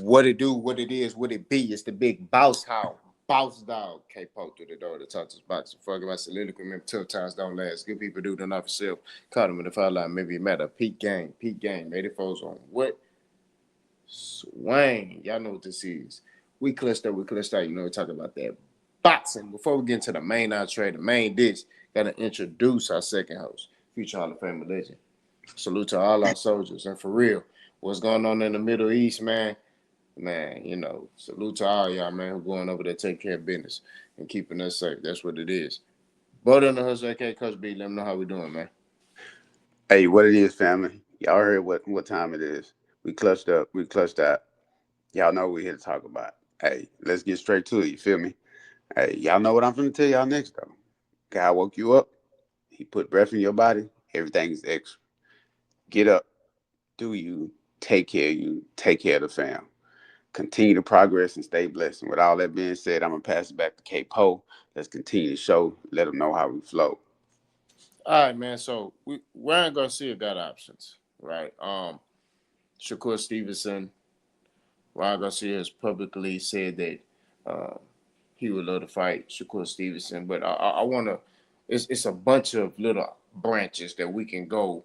What it do, what it is, what it be. It's the big boss hog. Boss dog. K-Po through the door to talk to us boxing. Fucking my soliloquy. Remember, tough times don't last. Good people do, not for self. Caught him in the foul line. Maybe it matter. Peak game. Peak game. 84's on. What? Swang. Y'all know what this is. We clutched up. We clutched out. You know, we talk about that boxing. Before we get into the main entree, the main dish, got to introduce our second host, future Hall of Fame legend. Salute to all our soldiers. And for real, what's going on in the Middle East, man? Man, you know, salute to all y'all, man, who going over there taking care of business and keeping us safe. That's what it is. Brother in the hustle, okay, Coach B, let me know how we doing, man. Hey, what it is, family? Y'all heard what time it is. We clutched up. We clutched out. Y'all know what we're here to talk about. Hey, let's get straight to it. You feel me? Hey, y'all know what I'm finna tell y'all next, though. God woke you up. He put breath in your body. Everything is extra. Get up. Do you. Take care of you. Take care of the fam. Continue to progress and stay blessed. And with all that being said, I'm going to pass it back to K Poe. Let's continue the show. Let them know how we flow. All right, man. So Ryan Garcia got options, right? Shakur Stevenson, Ryan Garcia has publicly said that uh, he would love to fight Shakur Stevenson, but I want to. It's a bunch of little branches that we can go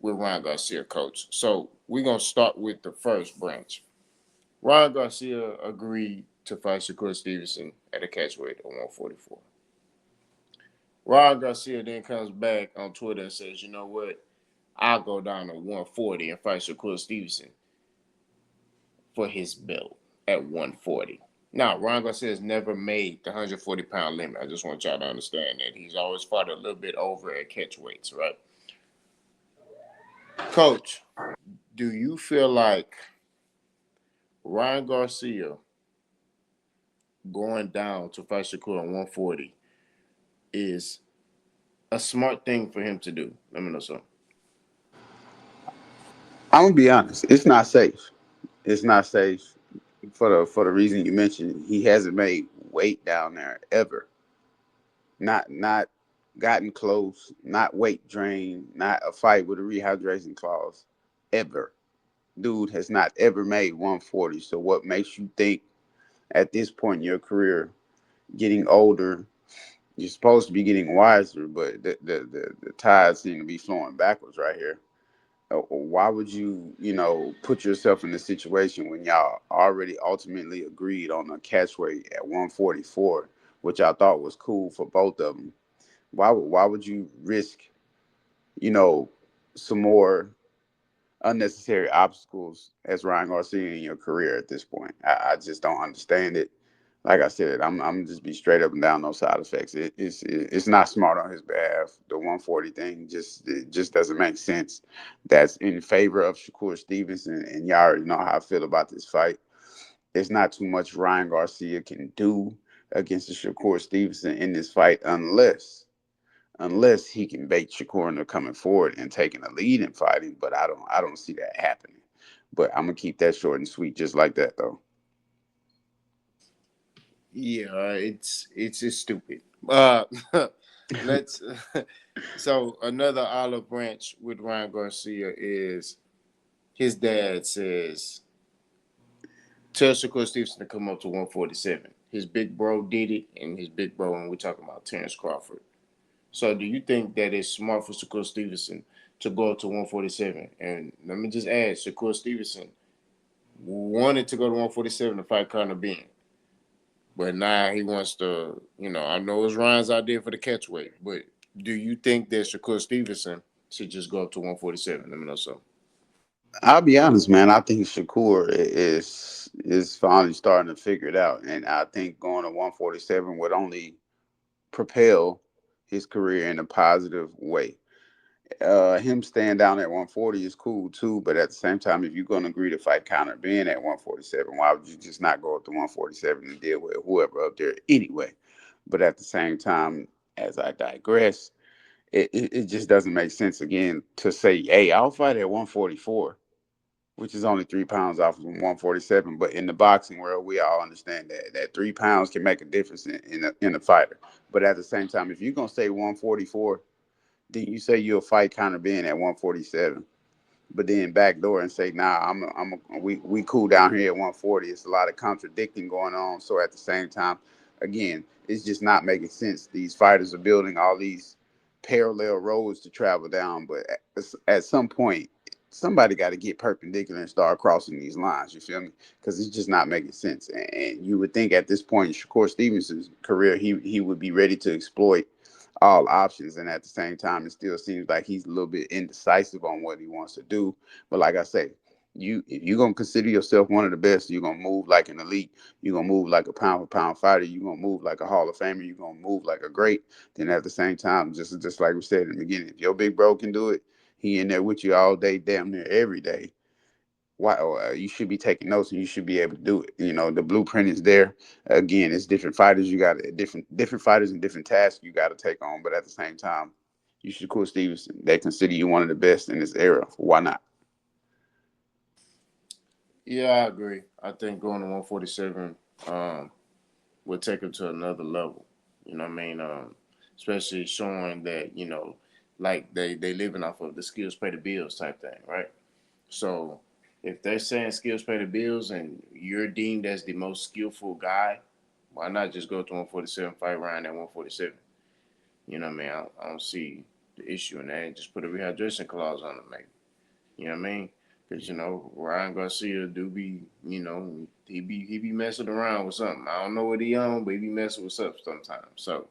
with Ryan Garcia, coach. So we're gonna start with the first branch. Ryan Garcia agreed to fight Shakur Stevenson at a catchweight of 144. Ryan Garcia then comes back on Twitter and says, you know what? I'll go down to 140 and fight Shakur Stevenson for his belt at 140. Now, Ryan Garcia has never made the 140-pound limit. I just want y'all to understand that. He's always fought a little bit over at catchweights, right? Coach, do you feel like Ryan Garcia going down to fight Shakur at 140 is a smart thing for him to do? Let me know something. I'm going to be honest. It's not safe. It's not safe for the reason you mentioned. He hasn't made weight down there ever. Not gotten close, not weight drain, not a fight with a rehydration clause ever. Dude has not ever made 140. So what makes you think at this point in your career, getting older, you're supposed to be getting wiser, but the tides seem to be flowing backwards right here. Why would you put yourself in a situation when y'all already ultimately agreed on a catch weight at 144, which I thought was cool for both of them? Why would you risk, you know, some more unnecessary obstacles as Ryan Garcia in your career at this point? I just don't understand it. Like I said, I'm just be straight up and down no side effects. It's not smart on his behalf. The 140 thing just doesn't make sense. That's in favor of Shakur Stevenson, and y'all already know how I feel about this fight. There's not too much Ryan Garcia can do against the Shakur Stevenson in this fight unless he can bait Shakur into coming forward and taking a lead in fighting. But I don't see that happening. But I'm gonna keep that short and sweet, just like that though. Yeah, it's just stupid. Uh, let's. So another olive branch with Ryan Garcia is his dad says tell Shakur Stevenson to come up to 147. His big bro did it, and his big bro, and we're talking about Terrence Crawford. So, do you think that it's smart for Shakur Stevenson to go up to 147? And let me just add, Shakur Stevenson wanted to go to 147 to fight Conor Benn, but now he wants to. I know it's Ryan's idea for the catchweight, but do you think that Shakur Stevenson should just go up to 147? Let me know something. I'll be honest, man. I think Shakur is finally starting to figure it out, and I think going to 147 would only propel his career in a positive way. Him staying down at 140 is cool too, but at the same time, if you're going to agree to fight Conor Benn at 147, why would you just not go up to 147 and deal with whoever up there anyway? But at the same time, as I digress, it just doesn't make sense again to say, hey, I'll fight at 144, which is only 3 pounds off from 147. But in the boxing world, we all understand that 3 pounds can make a difference in a fighter. But at the same time, if you're gonna say 144, then you say you'll fight Conor Benn at 147. but then backdoor and say, nah, we cool down here at 140. It's a lot of contradicting going on. So at the same time, again, it's just not making sense. These fighters are building all these parallel roads to travel down, but at some point, somebody got to get perpendicular and start crossing these lines. You feel me? Because it's just not making sense. And you would think at this point in Shakur Stevenson's career, he would be ready to exploit all options, and at the same time it still seems like he's a little bit indecisive on what he wants to do. But like I say, you if you're gonna consider yourself one of the best, you're gonna move like an elite, you're gonna move like a pound for pound fighter, you're gonna move like a Hall of Famer, you're gonna move like a great. Then at the same time, just like we said in the beginning, if your big bro can do it, he in there with you all day, damn near every day. Why you should be taking notes and you should be able to do it. You know, the blueprint is there. Again, it's different fighters. You got different fighters and different tasks you got to take on. But at the same time, you should Shakur Stevenson. They consider you one of the best in this era. Why not? Yeah, I agree. I think going to 147 um, will take him to another level. You know what I mean? Especially showing that like they living off of the skills pay the bills type thing, right? So if they're saying skills pay the bills and you're deemed as the most skillful guy, why not just go to 147, fight Ryan at 147? You know what I mean? I don't see the issue in that. And just put a rehydration clause on it, maybe. You know what I mean? Because Ryan Garcia do be he be messing around with something. I don't know what he on, but he be messing with stuff sometimes. So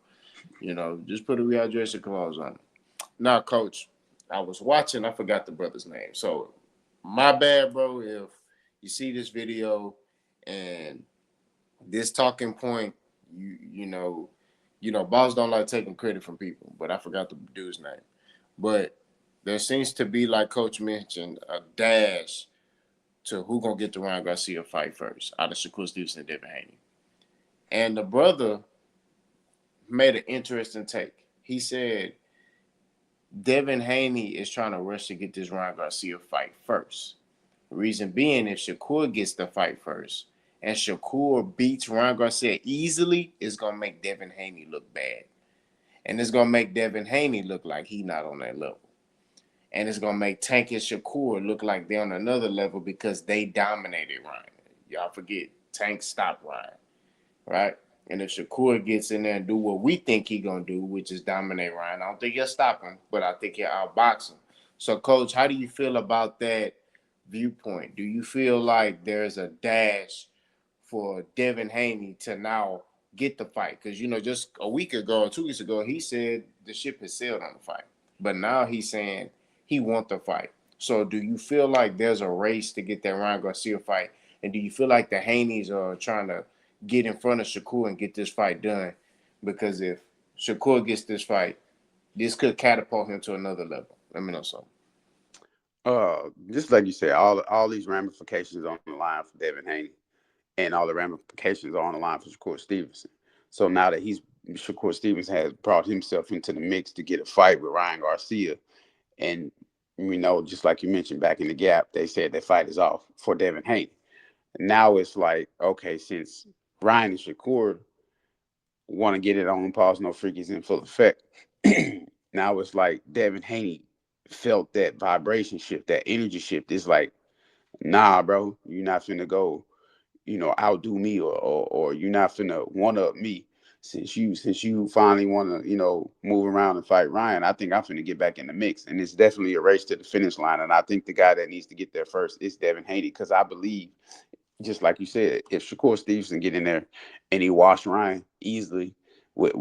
just put a rehydration clause on it. Now, coach, I was watching. I forgot the brother's name. So my bad, bro. If you see this video and this talking point, boss don't like taking credit from people. But I forgot the dude's name. But there seems to be, like Coach mentioned, a dash to who gonna get the Ryan Garcia fight first out of Shakur Stevenson and Devin Haney. And the brother made an interesting take. He said Devin Haney is trying to rush to get this Ryan Garcia fight first. Reason being, if Shakur gets the fight first and Shakur beats Ryan Garcia easily, it's gonna make Devin Haney look bad. And it's gonna make Devin Haney look like he not on that level. And it's gonna make Tank and Shakur look like they're on another level because they dominated Ryan. Y'all forget Tank stopped Ryan, right? And if Shakur gets in there and do what we think he gonna do, which is dominate Ryan, I don't think he'll stop him, but I think he'll outbox him. So, Coach, how do you feel about that viewpoint? Do you feel like there's a dash for Devin Haney to now get the fight? Because just a week ago or 2 weeks ago, he said the ship has sailed on the fight, but now he's saying he wants the fight. So, do you feel like there's a race to get that Ryan Garcia fight? And do you feel like the Haneys are trying to get in front of Shakur and get this fight done? Because if Shakur gets this fight, this could catapult him to another level. Let me know something. Just like you said, all these ramifications on the line for Devin Haney, and all the ramifications are on the line for Shakur Stevenson. So now that Shakur Stevenson has brought himself into the mix to get a fight with Ryan Garcia, and just like you mentioned back in the gap, they said that fight is off for Devin Haney. Now it's like, okay, since Ryan and Shakur want to get it on pause, no freakies in full effect. Now it's like Devin Haney felt that vibration shift, that energy shift. It's like, nah, bro, you're not finna go, outdo me, or you're not finna one up me. Since you finally want to move around and fight Ryan, I think I'm finna get back in the mix, and it's definitely a race to the finish line. And I think the guy that needs to get there first is Devin Haney, because I believe, just like you said, if Shakur Stevenson get in there and he wash Ryan easily with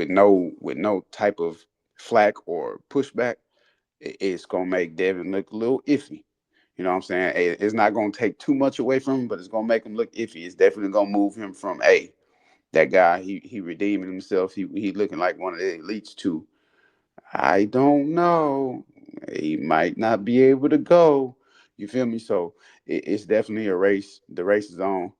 no type of flack or pushback, it's gonna make Devin look a little iffy. You know what I'm saying? It's not gonna take too much away from him, but it's gonna make him look iffy. It's definitely gonna move him from that guy. He redeeming himself. He looking like one of the elites too. I don't know. He might not be able to go. You feel me? So it's definitely a race. The race is on,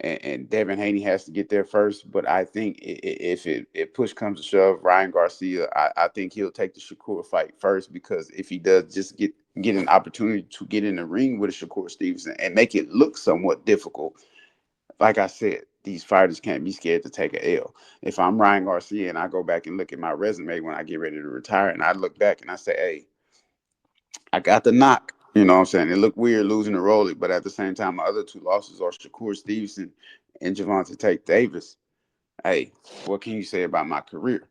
and Devin Haney has to get there first. But I think if push comes to shove, Ryan Garcia, I think he'll take the Shakur fight first, because if he does just get an opportunity to get in the ring with a Shakur Stevenson and make it look somewhat difficult, like I said, these fighters can't be scared to take a L. If I'm Ryan Garcia and I go back and look at my resume when I get ready to retire, and I look back and I say, hey, I got the knock. You know what I'm saying? It looked weird losing to Rolly, but at the same time, my other two losses are Shakur Stevenson and Javante Tate Davis. Hey, what can you say about my career?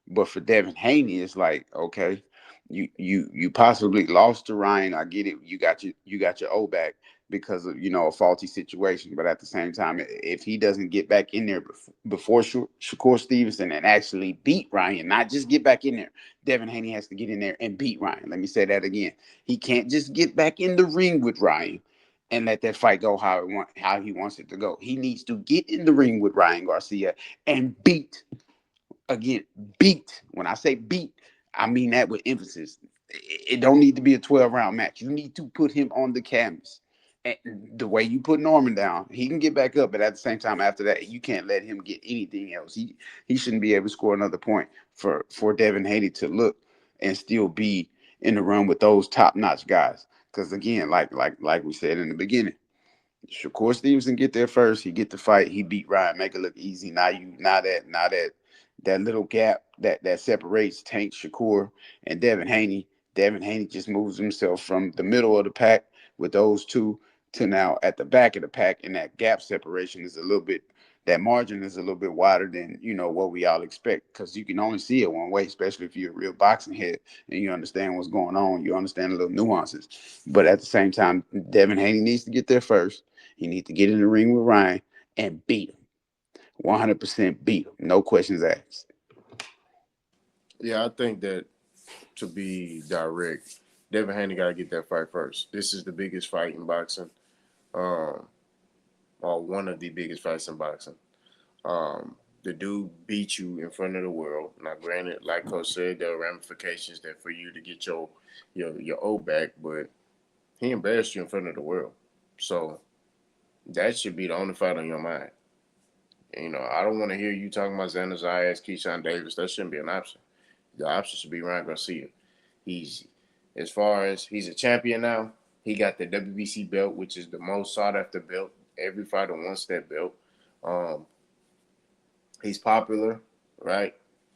But for Devin Haney, it's like, okay, you possibly lost to Ryan. I get it. You got your O back because of a faulty situation. But at the same time, if he doesn't get back in there before Shakur Stevenson and actually beat Ryan, not just get back in there, Devin Haney has to get in there and beat Ryan. Let me say that again. He can't just get back in the ring with Ryan and let that fight go how he wants it to go. He needs to get in the ring with Ryan Garcia and beat again, beat. When I say beat, I mean that with emphasis. It don't need to be a 12-round match. You need to put him on the canvas. And the way you put Norman down, he can get back up, but at the same time, after that, you can't let him get anything else. He shouldn't be able to score another point for Devin Haney to look and still be in the run with those top notch guys. Because again, like we said in the beginning, Shakur Stevenson get there first. He get the fight. He beat Ryan, make it look easy. Now that little gap that separates Tank Shakur and Devin Haney. Devin Haney just moves himself from the middle of the pack with those two to now at the back of the pack, and that gap separation is a little bit. That margin is a little bit wider than what we all expect because you can only see it one way, especially if you're a real boxing head and you understand what's going on. You understand the little nuances, but at the same time, Devin Haney needs to get there first. He needs to get in the ring with Ryan and beat him. 100% beat him. No questions asked. Yeah, I think that to be direct, Devin Haney got to get that fight first. This is the biggest fight in boxing, um, or one of the biggest fights in boxing. The dude beat you in front of the world. Now, granted, like Coach said, there are ramifications that for you to get your O back, but he embarrassed you in front of the world. So that should be the only fight on your mind. I don't want to hear you talking about Xander Zayas, Keyshawn Davis. That shouldn't be an option. The option should be Ryan Garcia. He's as far as he's a champion now. He got the WBC belt, which is the most sought after belt. Every fighter wants that belt. Um, he's popular, right?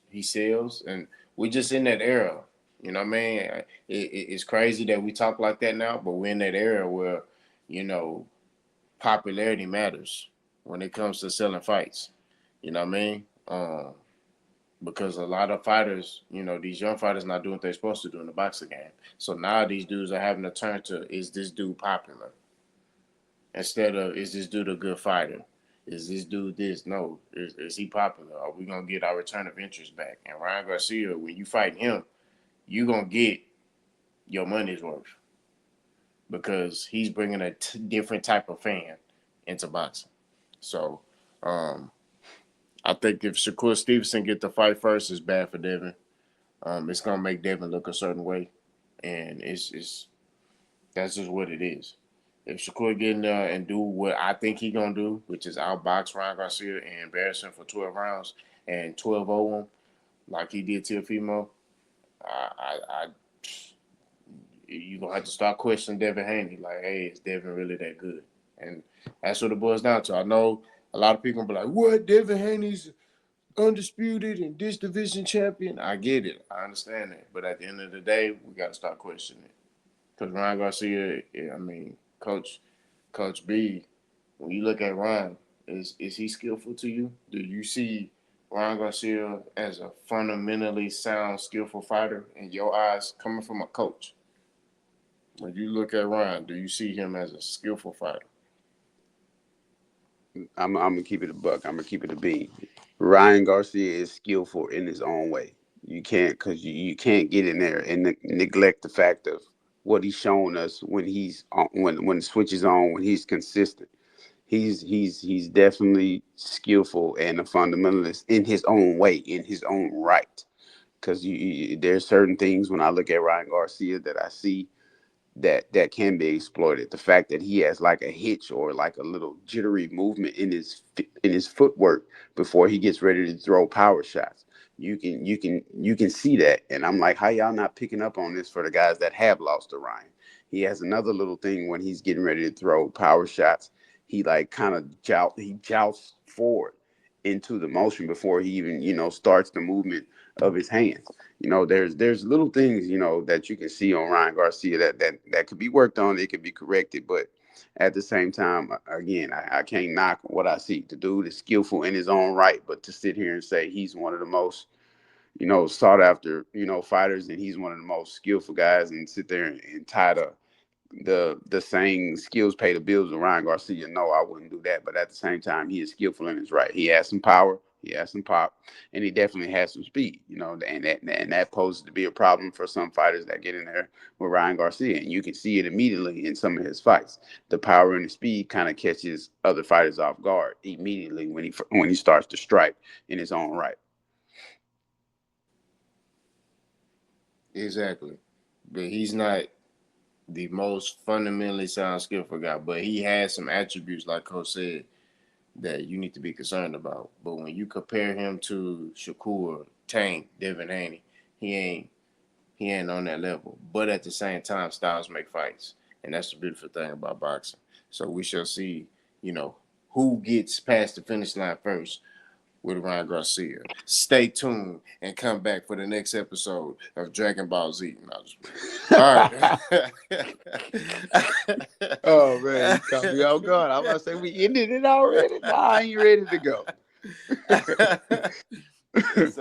He sells, and we're just in that era. You know what I mean? It's crazy that we talk like that now, but we're in that era where you know popularity matters when it comes to selling fights. You know what I mean? Because a lot of fighters, these young fighters not doing what they're supposed to do in the boxing game. So now these dudes are having to turn to, is this dude popular? Instead of, is this dude a good fighter? Is this dude this? No. Is he popular? Are we going to get our return of interest back? And Ryan Garcia, when you fight him, you going to get your money's worth because he's bringing a different type of fan into boxing. So um, I think if Shakur Stevenson get the fight first, it's bad for Devin. It's gonna make Devin look a certain way, and it's that's just what it is. If Shakur get in there and do what I think he gonna do, which is outbox Ryan Garcia and embarrass him for 12 rounds and 12-0 him like he did Teofimo, I you gonna have to start questioning Devin Haney. Like, hey, is Devin really that good? And that's what it boils down to. I know a lot of people gonna be like, "What? Devin Haney's undisputed and this division champion." I get it. I understand that. But at the end of the day, we got to start questioning it. Because Ryan Garcia, I mean, Coach B, when you look at Ryan, is he skillful to you? Do you see Ryan Garcia as a fundamentally sound, skillful fighter in your eyes coming from a coach? When you look at Ryan, do you see him as a skillful fighter? I'm gonna keep it a buck. I'm gonna keep it a bean. Ryan Garcia is skillful in his own way. You can't because you can't get in there and neglect the fact of what he's shown us when he's on, when the switch is on, when he's consistent. He's definitely skillful and a fundamentalist in his own way, in his own right. Because there's certain things when I look at Ryan Garcia that I see that can be exploited. The fact that he has like a hitch or like a little jittery movement in his footwork before he gets ready to throw power shots. You can see that, and I'm like, how y'all not picking up on this for the guys that have lost to Ryan? He has another little thing when he's getting ready to throw power shots. He like kind of jousts forward into the motion before he even, starts the movement of his hands. There's little things, that you can see on Ryan Garcia that could be worked on, it could be corrected, but at the same time, again, I can't knock what I see. The dude is skillful in his own right, but to sit here and say he's one of the most, sought after, fighters, and he's one of the most skillful guys, and sit there and tie the saying skills pay the bills with Ryan Garcia. No, I wouldn't do that. But at the same time, he is skillful in his right. He has some power, he has some pop, and he definitely has some speed. And that poses to be a problem for some fighters that get in there with Ryan Garcia, and you can see it immediately in some of his fights. The power and the speed kind of catches other fighters off guard immediately when he starts to strike in his own right. Exactly. But he's not the most fundamentally sound skillful guy, but he has some attributes, like Coach said, that you need to be concerned about. But when you compare him to Shakur, Tank, Devin Haney, he ain't he ain't on that level. But at the same time, styles make fights, and that's the beautiful thing about boxing. So we shall see, you know, who gets past the finish line first with Ryan Garcia. Stay tuned and come back for the next episode of Dragon Ball Z. No, all Oh man, right. you caught me off guard. I'm about to say we ended it already. Nah, I ain't ready to go. Yes,